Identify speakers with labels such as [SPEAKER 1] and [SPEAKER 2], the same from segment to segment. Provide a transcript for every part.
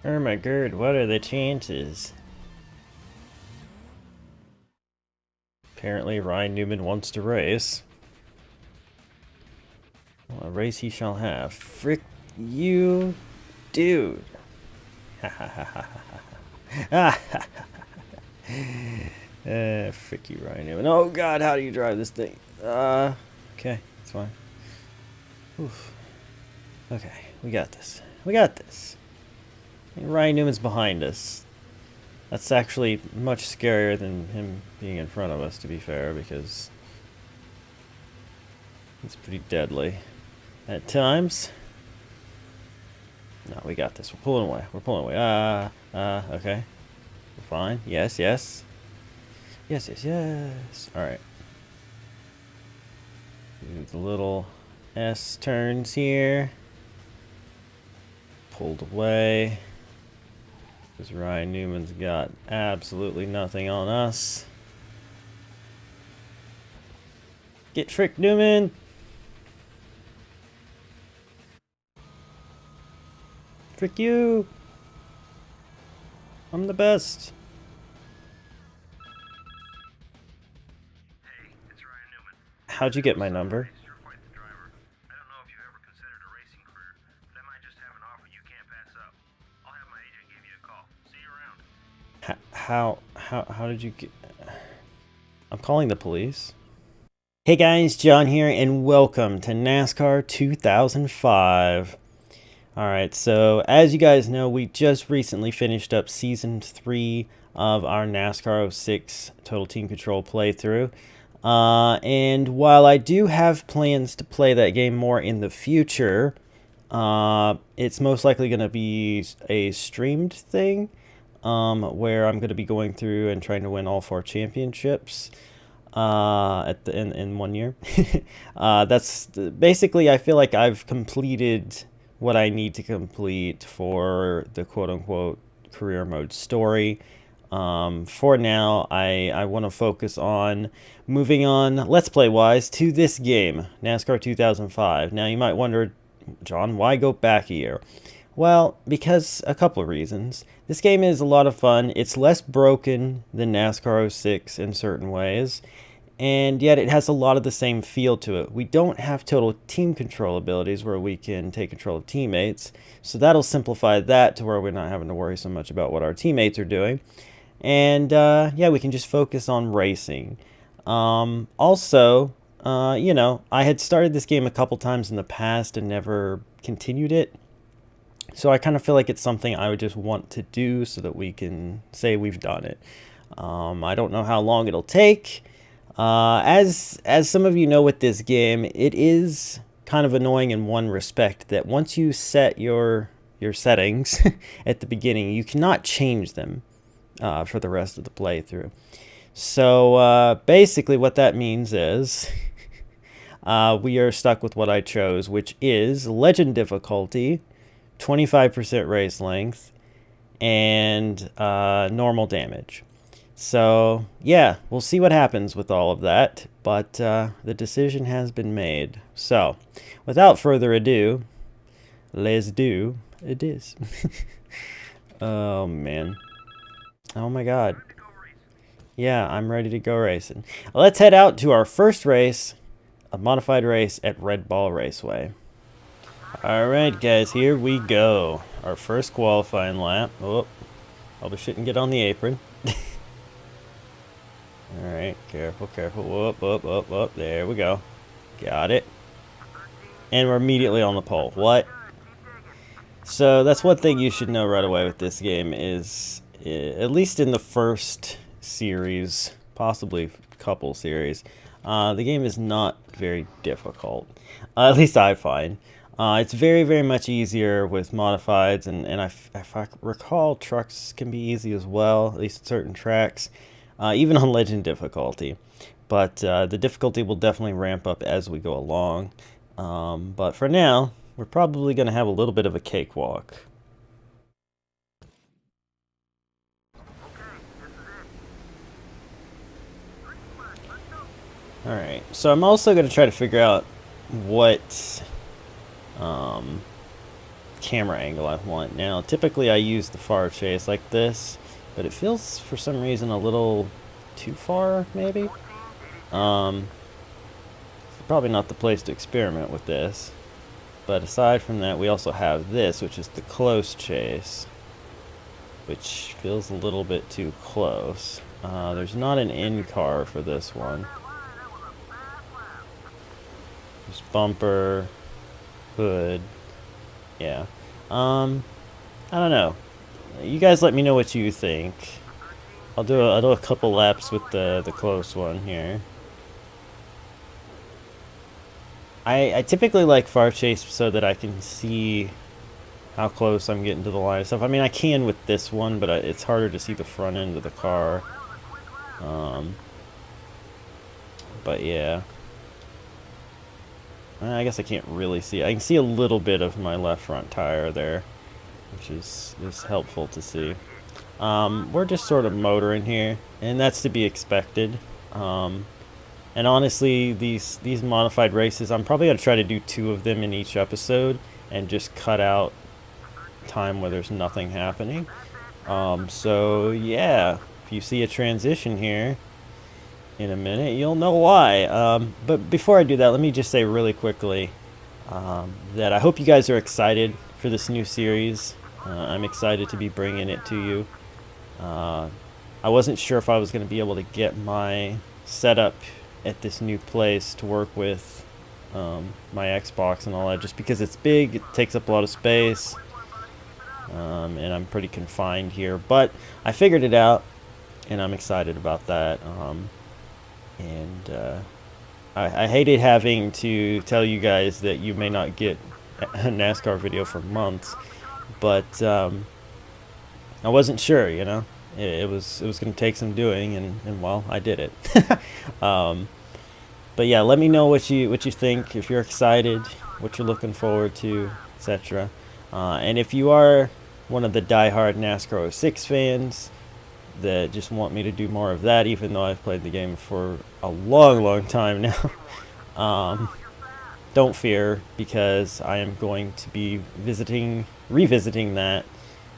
[SPEAKER 1] Oh my god, what are the chances? Apparently Ryan Newman wants to race. Well, a race he shall have. Frick you, dude. Ha ha ha ha ha ha. Frick you, Ryan Newman. Oh god, how do you drive this thing? Okay, it's fine. Oof. Okay, we got this. We got this. And Ryan Newman's behind us. That's actually much scarier than him being in front of us, to be fair, because he's pretty deadly at times. No, we got this. We're pulling away. We're pulling away. Okay. We're fine. Yes, yes. Yes, yes, yes. Alright. Do the little S turns here. Pulled away. Because Ryan Newman's got absolutely nothing on us. Get tricked, Newman! Frick you! I'm the best.
[SPEAKER 2] Hey, it's Ryan Newman.
[SPEAKER 1] How'd you get my number?
[SPEAKER 2] You're quite the driver. I don't know if you've ever considered a racing career, but I might just have an offer you can't pass up. I'll have my agent give you a call. See you around.
[SPEAKER 1] How did you get... I'm calling the police. Hey guys, John here, and welcome to NASCAR 2005. Alright, so as you guys know, we just recently finished up Season 3 of our NASCAR 06 Total Team Control playthrough. And while I do have plans to play that game more in the future, it's most likely going to be a streamed thing, where I'm going to be going through and trying to win all 4 championships in 1 year. That's basically, I feel like I've completed what I need to complete for the quote-unquote career mode story. For now, I want to focus on moving on, Let's Play-wise, to this game, NASCAR 2005. Now, you might wonder, John, why go back a year? Well, because a couple of reasons. This game is a lot of fun. It's less broken than NASCAR 06 in certain ways, and yet it has a lot of the same feel to it. We don't have total team control abilities where we can take control of teammates, so that'll simplify that to where we're not having to worry so much about what our teammates are doing. And yeah, we can just focus on racing. Also, you know, I had started this game a couple times in the past and never continued it. So I kind of feel like it's something I would just want to do so that we can say we've done it. I don't know how long it'll take. As some of you know with this game, it is kind of annoying in one respect that once you set your settings at the beginning, you cannot change them for the rest of the playthrough. So basically what that means is we are stuck with what I chose, which is Legend difficulty, 25% race length, and normal damage. So yeah, we'll see what happens with all of that, but the decision has been made. So without further ado, let's do this. Oh man. Oh my god. Yeah, I'm ready to go racing. Let's head out to our first race, a modified race at Red Ball Raceway. Alright guys, here we go. Our first qualifying lap. Oh, probably shouldn't get on the apron. Alright, careful, careful. Whoop, whoop, whoop, whoop. There we go. Got it. And we're immediately on the pole. What? So that's one thing you should know right away with this game is, at least in the first series, possibly couple series, the game is not very difficult. At least I find. It's very, very much easier with modifieds, and if I recall, trucks can be easy as well, at least certain tracks, even on Legend difficulty. But the difficulty will definitely ramp up as we go along. But for now, we're probably going to have a little bit of a cakewalk. Alright, so I'm also going to try to figure out what camera angle I want. Now, typically I use the far chase like this, but it feels for some reason a little too far, maybe. It's probably not the place to experiment with this. But aside from that, we also have this, which is the close chase, which feels a little bit too close. There's not an in-car for this one. There's bumper, hood, yeah. I don't know. You guys let me know what you think. I'll do a couple laps with the close one here. I typically like far chase so that I can see how close I'm getting to the line of stuff. I mean, I can with this one, but it's harder to see the front end of the car. But yeah. I guess I can't really see. I can see a little bit of my left front tire there, which is helpful to see. We're just sort of motoring here, and that's to be expected. And honestly, these modified races, I'm probably going to try to do 2 of them in each episode and just cut out time where there's nothing happening. So yeah, if you see a transition here in a minute, you'll know why. But before I do that, let me just say really quickly that I hope you guys are excited for this new series. I'm excited to be bringing it to you. I wasn't sure if I was going to be able to get my setup at this new place to work with my Xbox and all that, just because it's big, it takes up a lot of space, and I'm pretty confined here. But I figured it out, and I'm excited about that. I hated having to tell you guys that you may not get a NASCAR video for months, but I wasn't sure, you know. It was going to take some doing, and well, I did it. But yeah, let me know what you think, if you're excited, what you're looking forward to, etc. And if you are one of the diehard NASCAR 06 fans that just want me to do more of that, even though I've played the game for a long time now, don't fear, because I am going to be revisiting that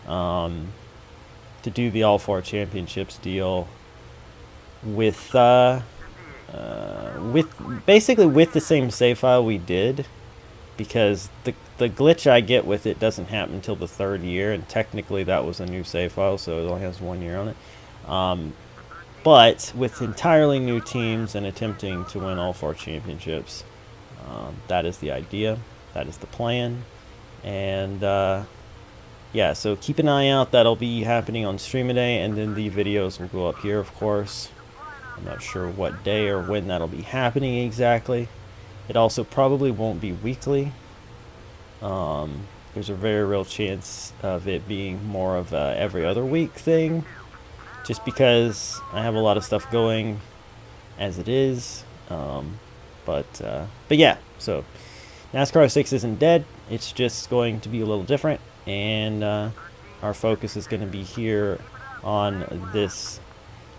[SPEAKER 1] to do the All 4 Championships deal with basically with the same save file we did, because the glitch I get with it doesn't happen until the 3rd year, and technically that was a new save file, so it only has 1 year on it. But with entirely new teams and attempting to win all 4 championships, that is the idea, that is the plan, and yeah, so keep an eye out. That'll be happening on Stream a Day, and then the videos will go up here, of course. I'm not sure what day or when that'll be happening exactly. It also probably won't be weekly. There's a very real chance of it being more of a every other week thing, just because I have a lot of stuff going as it is. But yeah, so NASCAR 06 isn't dead. It's just going to be a little different, and our focus is going to be here on this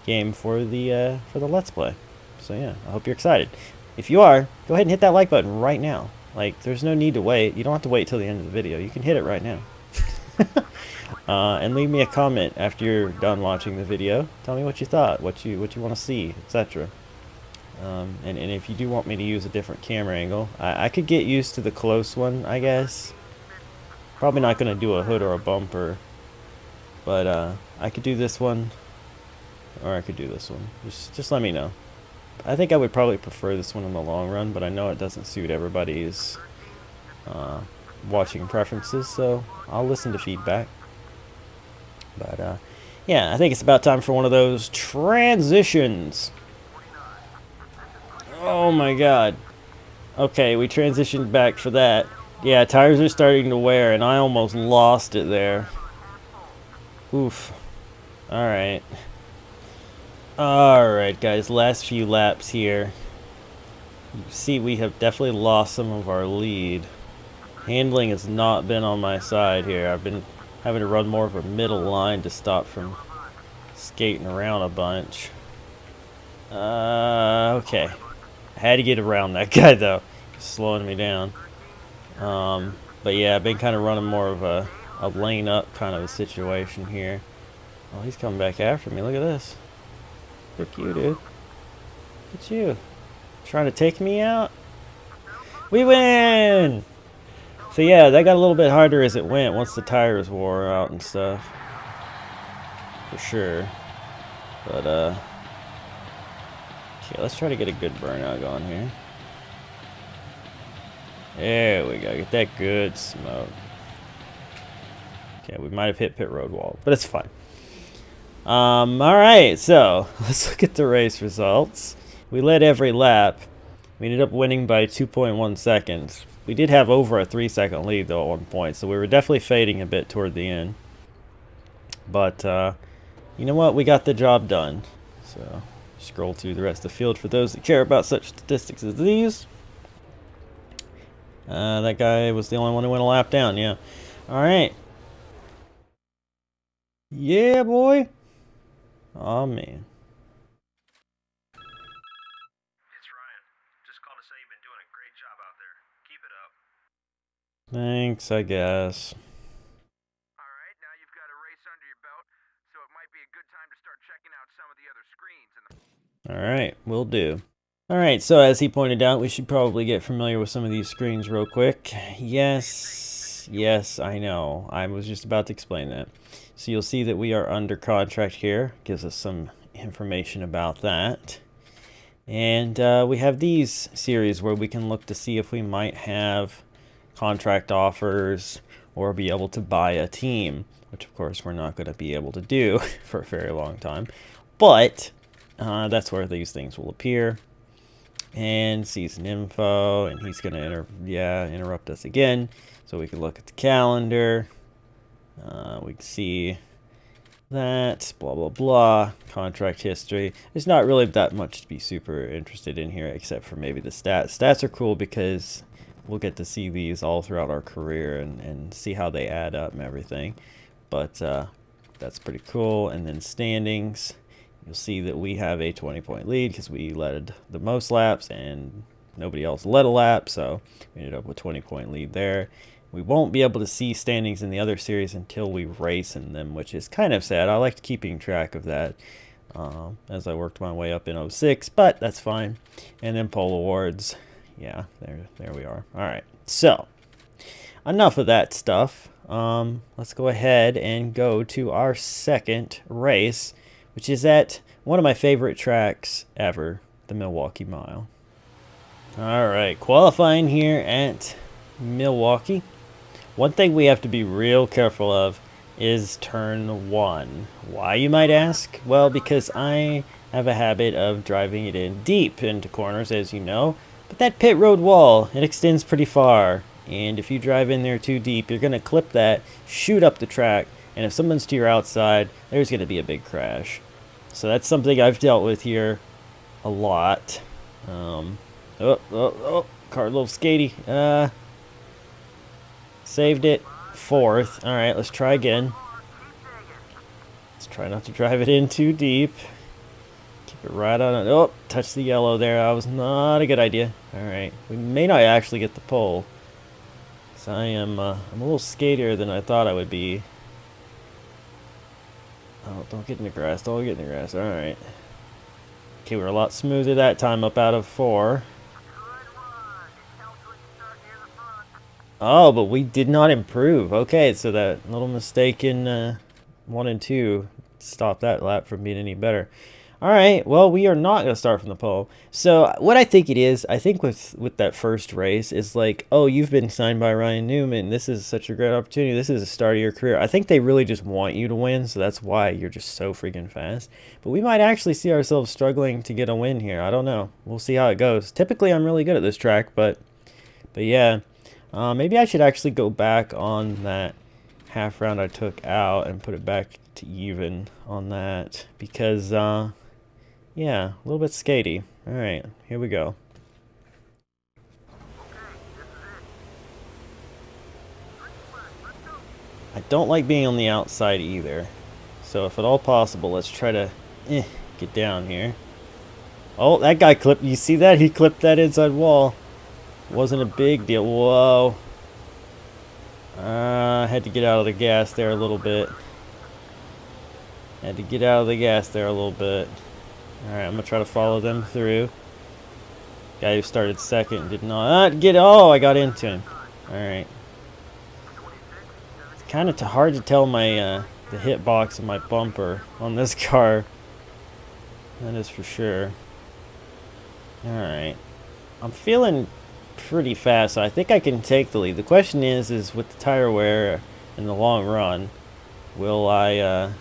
[SPEAKER 1] game for the Let's Play. So yeah, I hope you're excited. If you are, go ahead and hit that like button right now. Like, there's no need to wait. You don't have to wait till the end of the video. You can hit it right now. And leave me a comment after you're done watching the video. Tell me what you thought, what you want to see, etc. And if you do want me to use a different camera angle, I could get used to the close one, I guess. Probably not going to do a hood or a bumper, but I could do this one, or I could do this one. Just let me know. I think I would probably prefer this one in the long run, but I know it doesn't suit everybody's watching preferences, so I'll listen to feedback. But yeah, I think it's about time for one of those transitions. Oh my god. Okay, we transitioned back for that. Yeah, tires are starting to wear, and I almost lost it there. Oof. Alright. Alright, guys, last few laps here. You see, we have definitely lost some of our lead. Handling has not been on my side here. I've been having to run more of a middle line to stop from skating around a bunch. Okay. I had to get around that guy, though. He's slowing me down. But yeah, I've been kind of running more of a lane up kind of a situation here. Oh, he's coming back after me. Look at this. Look you, dude. Look at you. Trying to take me out? We win! So yeah, that got a little bit harder as it went once the tires wore out and stuff. For sure. But, okay, let's try to get a good burnout going here. There we go. Get that good smoke. Okay, we might have hit pit road wall, but it's fine. Alright, so let's look at the race results. We led every lap. We ended up winning by 2.1 seconds. We did have over a 3-second lead, though, at one point, so we were definitely fading a bit toward the end. But, you know what? We got the job done. So, scroll through the rest of the field for those that care about such statistics as these. That guy was the only one who went a lap down, yeah. Alright. Yeah, boy. Oh, man.
[SPEAKER 2] It's Ryan. Just called to say you've been doing a great job out there. Keep it up.
[SPEAKER 1] Thanks, I guess.
[SPEAKER 2] Alright, now you've got a race under your belt, so it might be a good time to start checking out some of the other screens in the...
[SPEAKER 1] Alright, will do. Alright, so as he pointed out, we should probably get familiar with some of these screens real quick. Yes, I know. I was just about to explain that. So you'll see that we are under contract here. Gives us some information about that. And we have these series where we can look to see if we might have contract offers or be able to buy a team, which of course we're not going to be able to do for a very long time. But that's where these things will appear. And season info, and he's going to interrupt us again. So we can look at the calendar. We can see that, blah, blah, blah, contract history. There's not really that much to be super interested in here, except for maybe the stats. Stats are cool because we'll get to see these all throughout our career and see how they add up and everything. But that's pretty cool. And then standings, you'll see that we have a 20-point lead because we led the most laps and nobody else led a lap, so we ended up with a 20-point lead there. We won't be able to see standings in the other series until we race in them, which is kind of sad. I liked keeping track of that as I worked my way up in 06, but that's fine. And then pole awards. Yeah, there we are. All right, so enough of that stuff. Let's go ahead and go to our second race, which is at one of my favorite tracks ever, the Milwaukee Mile. All right, qualifying here at Milwaukee. One thing we have to be real careful of is turn 1. Why, you might ask? Well, because I have a habit of driving it in deep into corners, as you know. But that pit road wall, it extends pretty far. And if you drive in there too deep, you're going to clip that, shoot up the track, and if someone's to your outside, there's going to be a big crash. So that's something I've dealt with here a lot. Car a little skatey. Saved it. 4th. Alright, let's try again. Let's try not to drive it in too deep. Keep it right on it. Oh, touch the yellow there. That was not a good idea. Alright, we may not actually get the pole. So I'm a little skatier than I thought I would be. Oh, don't get in the grass. Don't get in the grass. Alright. Okay, we're a lot smoother that time, up out of 4. Oh, but we did not improve. Okay, so that little mistake in 1 and 2 stopped that lap from being any better. All right, well, we are not going to start from the pole. So what I think it is, I think with that first race is like, oh, you've been signed by Ryan Newman. This is such a great opportunity. This is the start of your career. I think they really just want you to win, so that's why you're just so freaking fast. But we might actually see ourselves struggling to get a win here. I don't know. We'll see how it goes. Typically, I'm really good at this track, but yeah. Maybe I should actually go back on that half round I took out and put it back to even on that because, yeah, a little bit skatey. All right, here we go. I don't like being on the outside either. So if at all possible, let's try to get down here. Oh, that guy clipped. You see that? He clipped that inside wall. Wasn't a big deal. Whoa. I had to get out of the gas there a little bit. Had to get out of the gas there a little bit. Alright, I'm going to try to follow them through. Guy who started second did not get... Oh, I got into him. Alright. It's kind of hard to tell my the hitbox of my bumper on this car. That is for sure. Alright. I'm feeling pretty fast, so I think I can take the lead. The question is with the tire wear in the long run, will I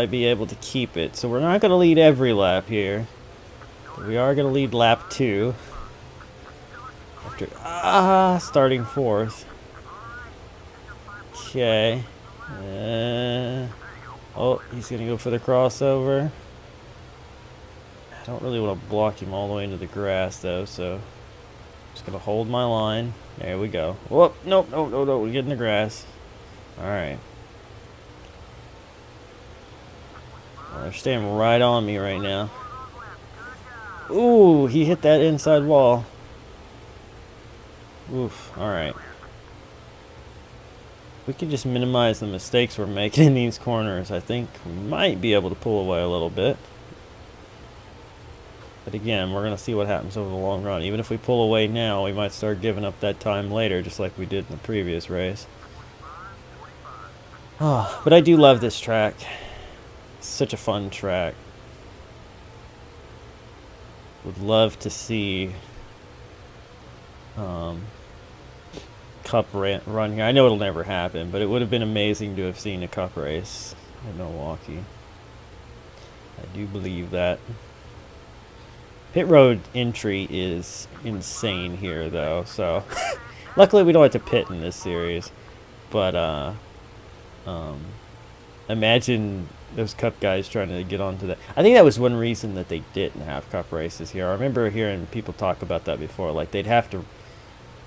[SPEAKER 1] be able to keep it? So we're not going to lead every lap here. But we are going to lead lap 2. After starting 4th. Okay. Oh, he's going to go for the crossover. I don't really want to block him all the way into the grass, though, so I'm just going to hold my line. There we go. Whoop, nope, no, we get in the grass. Alright. Well, they're staying right on me right now. Ooh, he hit that inside wall. Oof, alright. We can just minimize the mistakes we're making in these corners. I think we might be able to pull away a little bit. But again, we're going to see what happens over the long run. Even if we pull away now, we might start giving up that time later, just like we did in the previous race. Oh, but I do love this track. It's such a fun track. Would love to see Cup run here. I know it'll never happen, but it would have been amazing to have seen a Cup race in Milwaukee. I do believe that. Pit road entry is insane here, though, so luckily we don't have to pit in this series. But imagine those Cup guys trying to get onto that. I think that was one reason that they didn't have Cup races here. I remember hearing people talk about that before. Like, they'd have to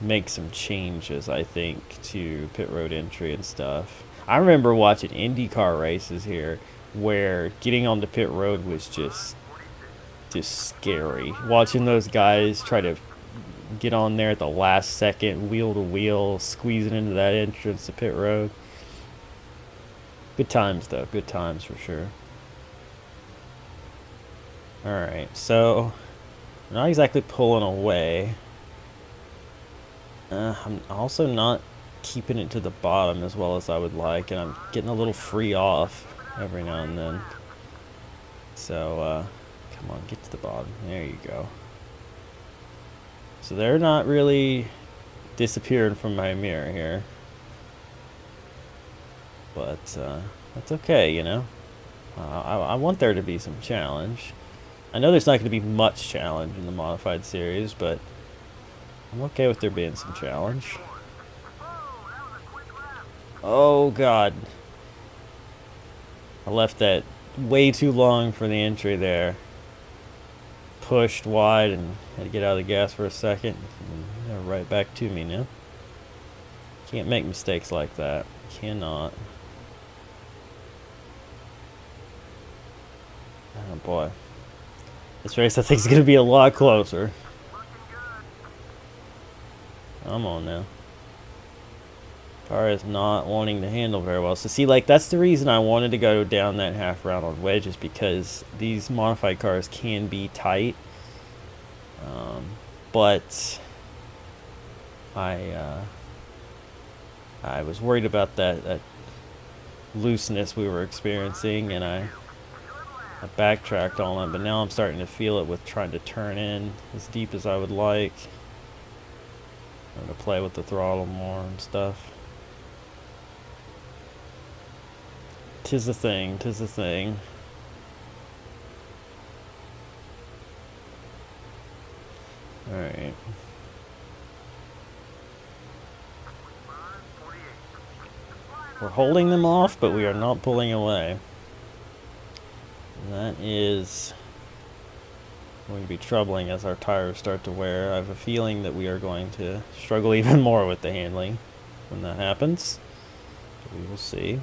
[SPEAKER 1] make some changes, I think, to pit road entry and stuff. I remember watching IndyCar races here where getting onto pit road was just scary. Watching those guys try to get on there at the last second, wheel to wheel, squeezing into that entrance to pit road. Good times, though. Good times for sure. Alright, so I'm not exactly pulling away. I'm also not keeping it to the bottom as well as I would like, and I'm getting a little free off every now and then. So, come on, get to the bottom. There you go. So they're not really disappearing from my mirror here. But that's okay, you know. I want there to be some challenge. I know there's not going to be much challenge in the modified series, but I'm okay with there being some challenge. Oh, God. I left that way too long for the entry there. Pushed wide and had to get out of the gas for a second. And they're right back to me now. Can't make mistakes like that. Cannot. Oh, boy. This race, I think, is going to be a lot closer. Come on now. Car is not wanting to handle very well. So see, like, that's the reason I wanted to go down that half round on wedges, because these modified cars can be tight. But I was worried about that looseness we were experiencing, and I backtracked on it, but now I'm starting to feel it with trying to turn in as deep as I would like. I'm going to play with the throttle more and stuff. 'Tis a thing, 'tis a thing. Alright. We're holding them off, but we are not pulling away. And that is going to be troubling as our tires start to wear. I have a feeling that we are going to struggle even more with the handling when that happens. But we will see.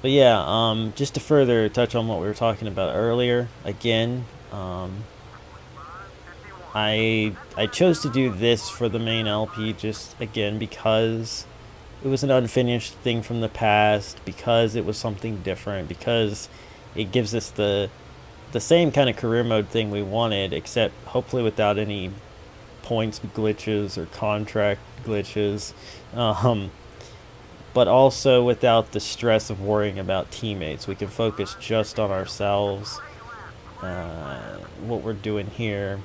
[SPEAKER 1] But yeah, just to further touch on what we were talking about earlier, again, I chose to do this for the main LP just again because it was an unfinished thing from the past, because it was something different, because it gives us the same kind of career mode thing we wanted, except hopefully without any points glitches or contract glitches, um, but also without the stress of worrying about teammates. We can focus just on ourselves, what we're doing here,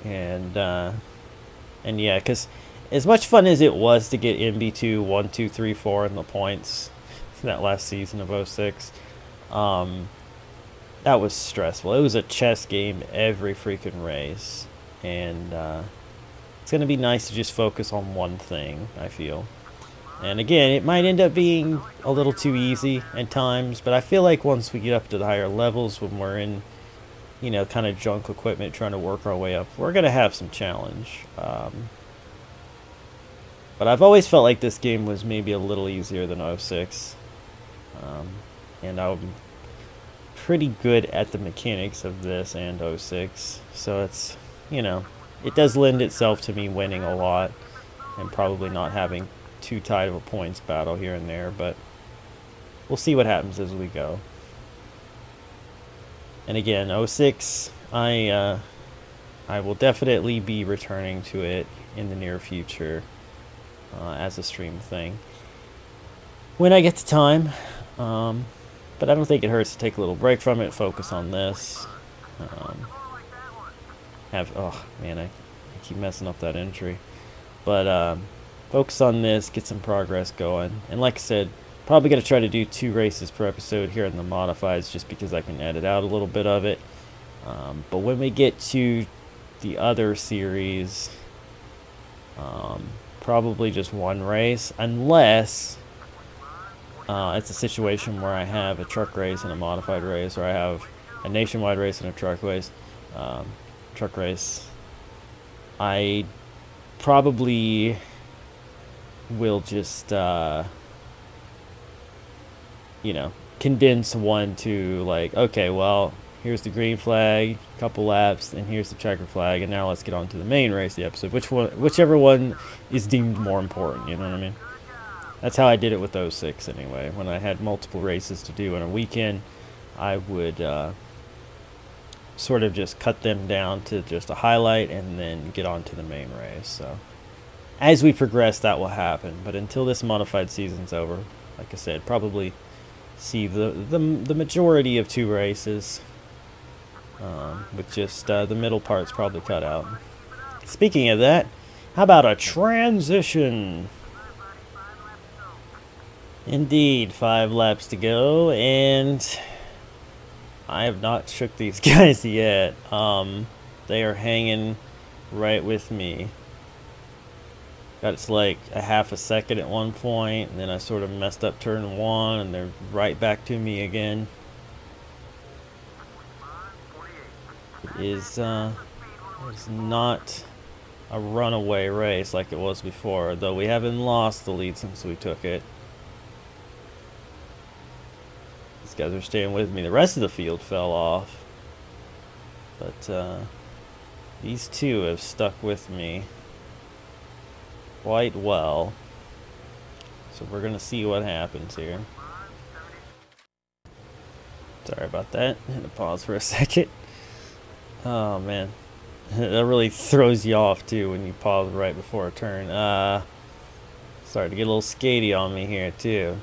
[SPEAKER 1] and yeah, because as much fun as it was to get MB2 1 2 3 4 in the points that last season of 06, that was stressful. It was a chess game every freaking race, and it's going to be nice to just focus on one thing, I feel. And again, it might end up being a little too easy at times, but I feel like once we get up to the higher levels, when we're in, you know, kind of junk equipment trying to work our way up, we're going to have some challenge. But I've always felt like this game was maybe a little easier than 06. And I'm pretty good at the mechanics of this and 06. So it's, you know, it does lend itself to me winning a lot and probably not having too tight of a points battle here and there. But we'll see what happens as we go. And again, 06, I will definitely be returning to it in the near future as a stream thing when I get the time. But I don't think it hurts to take a little break from it, focus on this. Oh man, I keep messing up that entry. But focus on this, get some progress going. And like I said, probably going to try to do 2 races per episode here in the modifieds just because I can edit out a little bit of it. But when we get to the other series, probably just 1 race, unless it's a situation where I have a truck race and a modified race, or I have a nationwide race and a truck race. I probably will just you know, condense one to, like, okay, well, here's the green flag, couple laps, and here's the checker flag, and now let's get on to the main race of the episode. Whichever one is deemed more important, you know what I mean? That's how I did it with 06 anyway. When I had multiple races to do in a weekend, I would sort of just cut them down to just a highlight and then get on to the main race. So as we progress, that will happen. But until this modified season's over, like I said, probably see the majority of 2 races, with just the middle parts probably cut out. Speaking of that, how about a transition? Indeed, 5 laps to go, and I have not shook these guys yet. They are hanging right with me. Got it's like a half a second at one point, and then I sort of messed up turn 1, and they're right back to me again. It's not a runaway race like it was before, though we haven't lost the lead since we took it. These guys are staying with me. The rest of the field fell off, but these 2 have stuck with me quite well. So we're gonna see what happens here. Sorry about that. I had to pause for a second. Oh man, that really throws you off too when you pause right before a turn. Started to get a little skatey on me here too.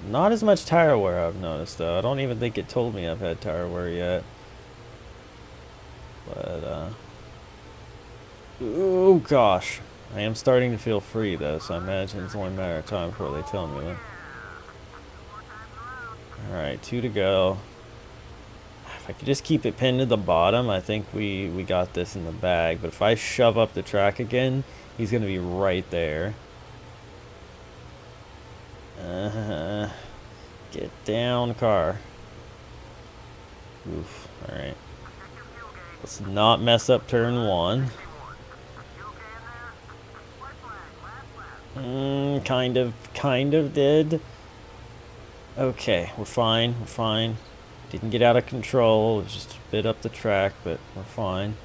[SPEAKER 1] Not as much tire wear I've noticed though. I don't even think it told me I've had tire wear yet. But oh gosh, I am starting to feel free though, so I imagine it's only a matter of time before they tell me that. Alright, 2 to go. If I could just keep it pinned to the bottom, I think we got this in the bag. But if I shove up the track again, he's going to be right there. Get down, car. Oof, alright. Let's not mess up turn 1. Kind of did. Okay, we're fine, Didn't get out of control, it was just a bit up the track, but we're fine.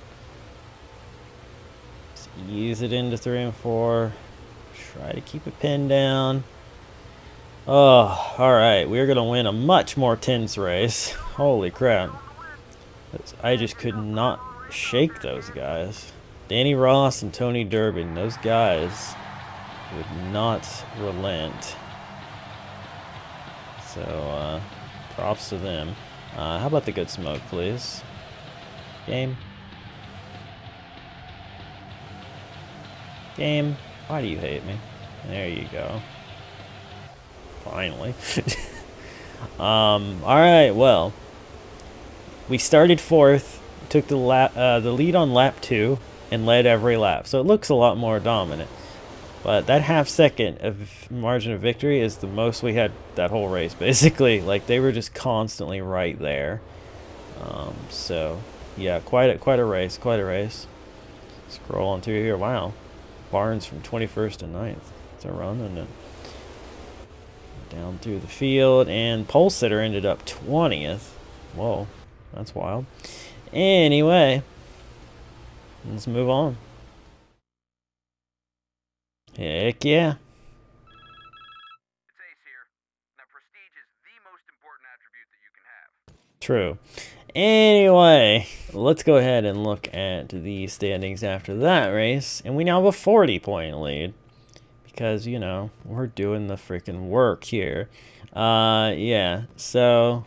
[SPEAKER 1] Ease it into 3 and 4. Try to keep it pinned down. Oh, alright. We're going to win a much more tense race. Holy crap. I just could not shake those guys. Danny Ross and Tony Durbin, those guys would not relent. So, props to them. How about the good smoke, please? Game. Game. Why do you hate me? There you go. Finally. Alright, well. We started 4th, took the lead on lap 2, and led every lap. So it looks a lot more dominant. But that half second of margin of victory is the most we had that whole race, basically. Like, they were just constantly right there. So, yeah, quite a race, quite a race. Scroll on through here. Wow. Barnes from 21st to 9th. It's a run, isn't it? Down through the field, and Pole Sitter ended up 20th. Whoa, that's wild. Anyway, let's move on. Heck yeah.
[SPEAKER 2] It's Ace here. Now, prestige is the most important attribute that you can have.
[SPEAKER 1] True. Anyway, let's go ahead and look at the standings after that race. And we now have a 40-point lead. Because, you know, we're doing the freaking work here. Yeah, so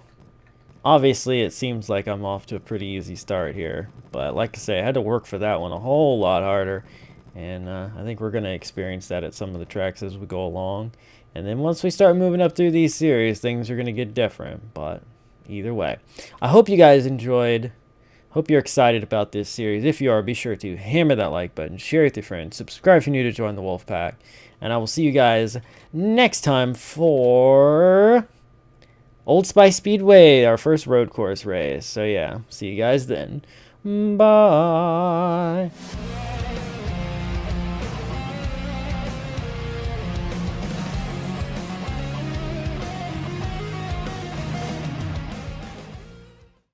[SPEAKER 1] obviously it seems like I'm off to a pretty easy start here. But like I say, I had to work for that one a whole lot harder. And I think we're going to experience that at some of the tracks as we go along. And then once we start moving up through these series, things are going to get different. But either way, I hope you guys enjoyed. Hope you're excited about this series. If you are, be sure to hammer that like button, share it with your friends, subscribe if you're new to join the Wolf Pack. And I will see you guys next time for Old Spice Speedway, our first road course race. So yeah, see you guys then. Bye.